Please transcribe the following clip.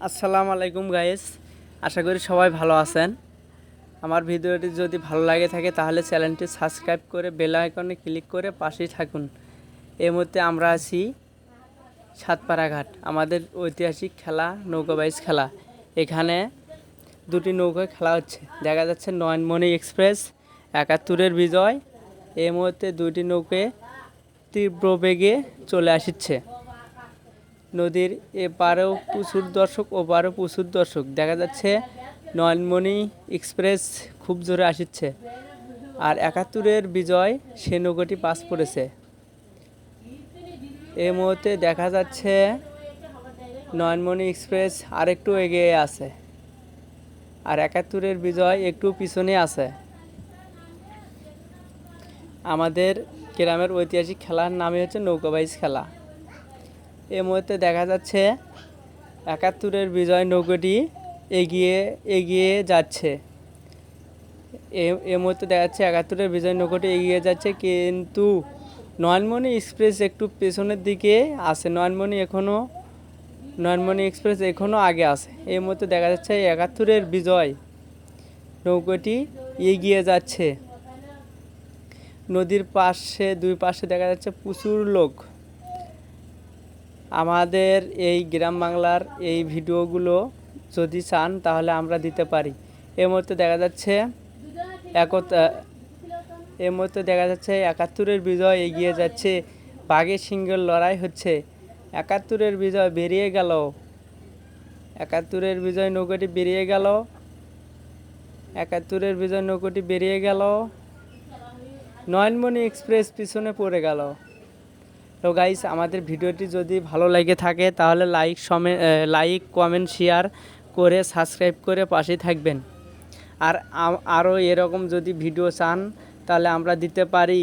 আসসালামু আলাইকুম গাইস, আশা করি সবাই ভালো আছেন। আমার ভিডিওটি যদি ভালো লাগে থাকে তাহলে চ্যানেলটি সাবস্ক্রাইব করে বেল আইকনে ক্লিক করে পাশেই থাকুন। এই মুহূর্তে আমরা আছি সাতপাড়া ঘাট, আমাদের ঐতিহাসিক খেলা নৌকাবাইজ খেলা। এখানে দুটি নৌকায় খেলা হচ্ছে, দেখা যাচ্ছে নয়নমণি এক্সপ্রেস ৭১-এর বিজয়। এই মুহূর্তে দুইটি নৌকে তীব্র বেগে চলে আসছে। নদীর এপারেও প্রচুর দর্শক, ওপারেও প্রচুর দর্শক, দেখা যাচ্ছে নয়নমণি এক্সপ্রেস খুব জোরে আসছে। আর ৭১-এর বিজয় সে নৌকাটি পাস পড়েছে। এই মুহূর্তে দেখা যাচ্ছে নয়নমণি এক্সপ্রেস আরেকটু এগিয়ে আছে, আর ৭১-এর বিজয় একটু পিছনে আছে। আমাদের গ্রামের ঐতিহাসিক খেলার নামই হচ্ছে নৌকাবাইজ খেলা। এই মুহূর্তে দেখা যাচ্ছে ৭১-এর বিজয় নৌকাটি এগিয়ে এগিয়ে যাচ্ছে। এই মুহূর্তে দেখা যাচ্ছে ৭১-এর বিজয় নৌকাটি এগিয়ে যাচ্ছে, কিন্তু নয়নমণি এক্সপ্রেস একটু পেছনের দিকে আছে। নয়নমণি এক্সপ্রেস এখনও আগে আছে। এই মুহূর্তে দেখা যাচ্ছে ৭১-এর বিজয় নৌকাটি এগিয়ে যাচ্ছে। নদীর পাশে দুই পাশে দেখা যাচ্ছে প্রচুর লোক। আমাদের এই গ্রাম বাংলার এই ভিডিওগুলো যদি চান তাহলে আমরা দিতে পারি। এই মুহূর্তে দেখা যাচ্ছে ৭১-এর বিজয় এগিয়ে যাচ্ছে, বাঘের সিংহের লড়াই হচ্ছে। ৭১-এর বিজয় বেরিয়ে গেল, ৭১-এর বিজয় নৌকাটি বেরিয়ে গেল, ৭১-এর বিজয় নৌকাটি বেরিয়ে গেল। নয়নমণি এক্সপ্রেস পিছনে পড়ে গেল। তো গাইস, আমাদের ভিডিওটি যদি ভালো লেগে থাকে তাহলে লাইক কমেন্ট শেয়ার করে সাবস্ক্রাইব করে পাশে থাকবেন। আর আরও এরকম যদি ভিডিও চান তাহলে আমরা দিতে পারি।